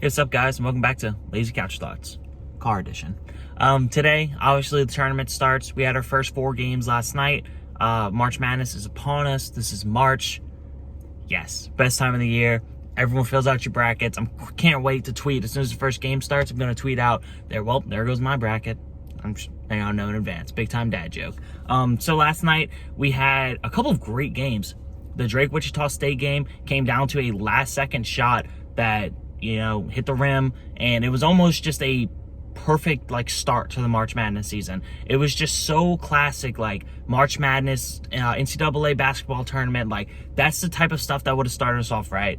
Hey, what's up, guys, and welcome back to Lazy Couch Thoughts, car edition. Today, obviously, the tournament starts. We had our first 4 games last night. March Madness is upon us. This is March. Yes, best time of the year. Everyone fills out your brackets. I can't wait to tweet. As soon as the first game starts, I'm going to tweet out, there goes my bracket. I know in advance. Big time dad joke. So last night, we had a couple of great games. The Drake-Wichita State game came down to a last-second shot that hit the rim, and it was almost just a perfect start to the March Madness season. It was just so classic, March Madness, NCAA basketball tournament. That's the type of stuff that would have started us off right.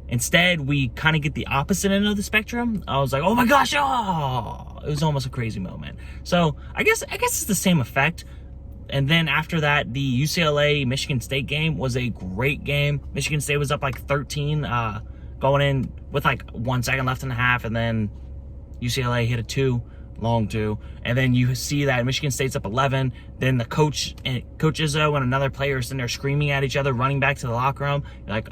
Instead, we kind of get the opposite end of the spectrum. I was like, oh my gosh, it was almost a crazy moment. So I guess it's the same effect. And then after that, the UCLA-Michigan State game was a great game. Michigan State was up 13, going in with 1 second left in the half, and then UCLA hit a long two, and then you see that Michigan State's up 11. Then the coach Izzo and another player are sitting there screaming at each other, running back to the locker room. You're like,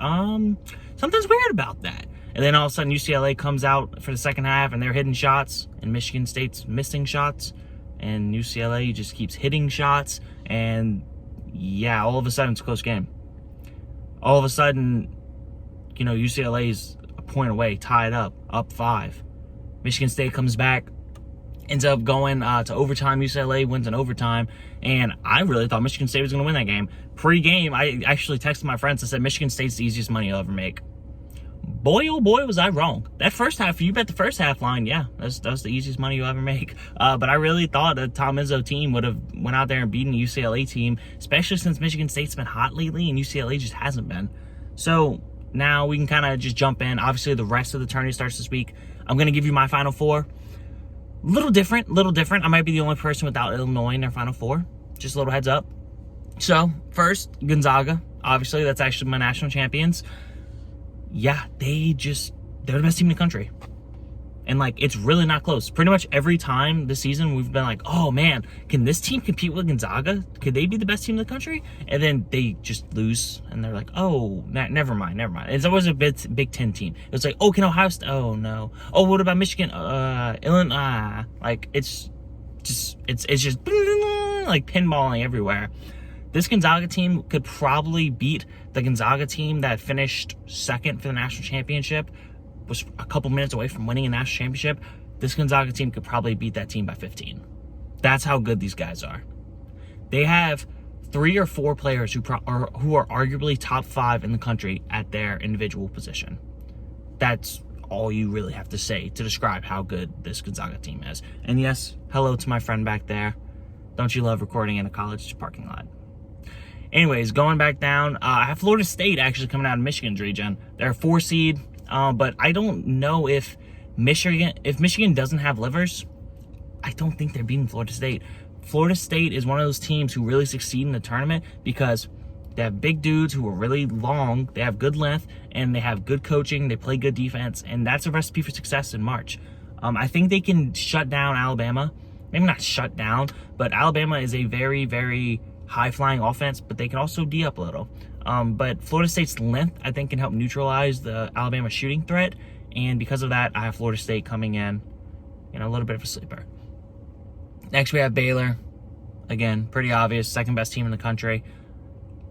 something's weird about that. And then all of a sudden UCLA comes out for the second half, and they're hitting shots, and Michigan State's missing shots, and UCLA just keeps hitting shots, and yeah, all of a sudden it's a close game. All of a sudden, UCLA's a point away, tied up 5. Michigan State comes back, ends up going to overtime. UCLA wins in overtime, and I really thought Michigan State was going to win that game. Pre-game, I actually texted my friends and said, Michigan State's the easiest money you'll ever make. Boy, oh boy, was I wrong. That first half, you bet the first half line, yeah, that's the easiest money you'll ever make. But I really thought the Tom Izzo team would have went out there and beaten the UCLA team, especially since Michigan State's been hot lately and UCLA just hasn't been. So now we can kind of just jump in. Obviously, the rest of the tournament starts this week. I'm going to give you my Final Four. Little different. I might be the only person without Illinois in their Final Four. Just a little heads up. So, first, Gonzaga. Obviously, that's actually my national champions. Yeah, they're the best team in the country. And, it's really not close. Pretty much every time this season, we've been like, oh, man, can this team compete with Gonzaga? Could they be the best team in the country? And then they just lose, and they're like, oh, never mind. It's always a Big Ten team. It's like, oh, can Ohio State? Oh, no. Oh, what about Michigan? Illinois? It's just pinballing everywhere. This Gonzaga team could probably beat the Gonzaga team that finished second for the national championship, was a couple minutes away from winning a national championship. This Gonzaga team could probably beat that team by 15. That's how good these guys are. They have 3 or 4 players who are arguably top 5 in the country at their individual position. That's all you really have to say to describe how good this Gonzaga team is. And yes, hello to my friend back there. Don't you love recording in a college parking lot? Anyways, going back down, I have Florida State actually coming out of Michigan's region. They're a 4 seed. But I don't know if Michigan doesn't have livers, I don't think they're beating Florida State. Florida State is one of those teams who really succeed in the tournament because they have big dudes who are really long, they have good length, and they have good coaching, they play good defense, and that's a recipe for success in March. I think they can shut down Alabama. Maybe not shut down, but Alabama is a very, very high-flying offense, but they can also D up a little. But Florida State's length, I think, can help neutralize the Alabama shooting threat. And because of that, I have Florida State coming in, a little bit of a sleeper. Next, we have Baylor. Again, pretty obvious, second best team in the country.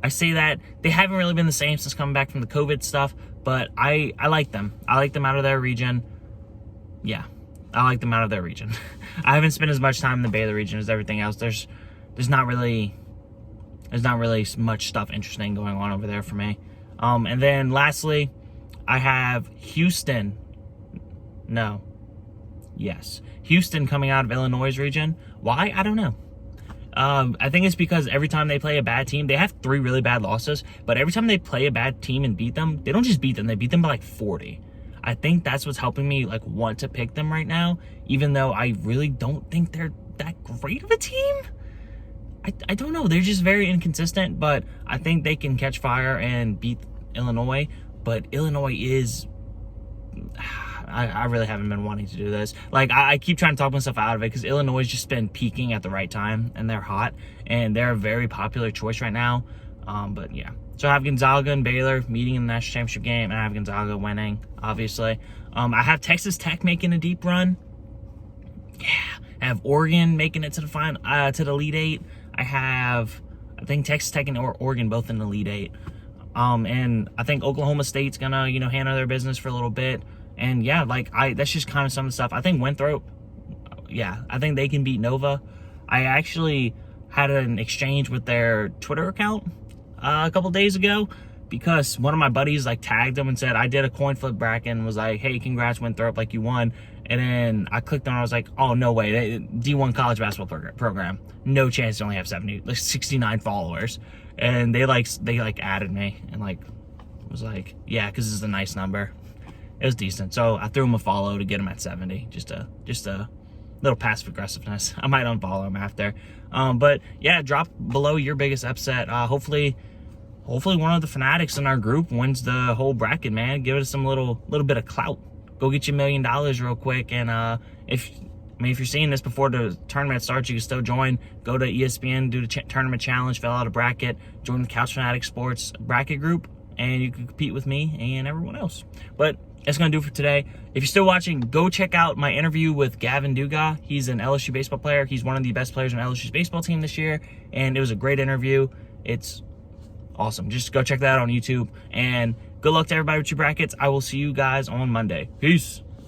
I say that they haven't really been the same since coming back from the COVID stuff, but I like them. I like them out of their region. Yeah, I like them out of their region. I haven't spent as much time in the Baylor region as everything else. There's not really much stuff interesting going on over there for me. And then lastly, I have Houston. No. Yes. Houston coming out of Illinois' region. Why? I don't know. I think it's because every time they play a bad team, they have 3 really bad losses, but every time they play a bad team and beat them, they don't just beat them, they beat them by 40. I think that's what's helping me want to pick them right now, even though I really don't think they're that great of a team. I don't know. They're just very inconsistent, but I think they can catch fire and beat Illinois. But Illinois is... I really haven't been wanting to do this. I keep trying to talk myself out of it because Illinois has just been peaking at the right time, and they're hot, and they're a very popular choice right now. But yeah. So I have Gonzaga and Baylor meeting in the national championship game, and I have Gonzaga winning, obviously. I have Texas Tech making a deep run. Yeah. I have Oregon making it to the final, to the Elite Eight. I think Texas Tech and Oregon both in the Elite Eight. And I think Oklahoma State's gonna, handle their business for a little bit. And yeah, that's just kind of some of the stuff. I think Winthrop, I think they can beat Nova. I actually had an exchange with their Twitter account a couple days ago, because one of my buddies tagged them and said, I did a coin flip bracket and was like, hey, congrats Winthrop, you won. And then I clicked on it, I was like, oh, no way, D1 college basketball program, no chance to only have 69 followers. And they added me and was like, yeah, because this is a nice number. It was decent. So I threw him a follow to get him at 70, just a little passive aggressiveness. I might unfollow him after. But yeah, drop below your biggest upset. Hopefully one of the fanatics in our group wins the whole bracket, man. Give us some little bit of clout. Go get you $1 million real quick. And if you're seeing this before the tournament starts, you can still join. Go to ESPN, do the tournament challenge, fill out a bracket, join the Couch Fanatic Sports bracket group, and you can compete with me and everyone else. But that's going to do it for today. If you're still watching, go check out my interview with Gavin Dugas. He's an LSU baseball player. He's one of the best players on LSU's baseball team this year, and it was a great interview. It's awesome. Just go check that out on YouTube, and good luck to everybody with your brackets. I will see you guys on Monday. Peace.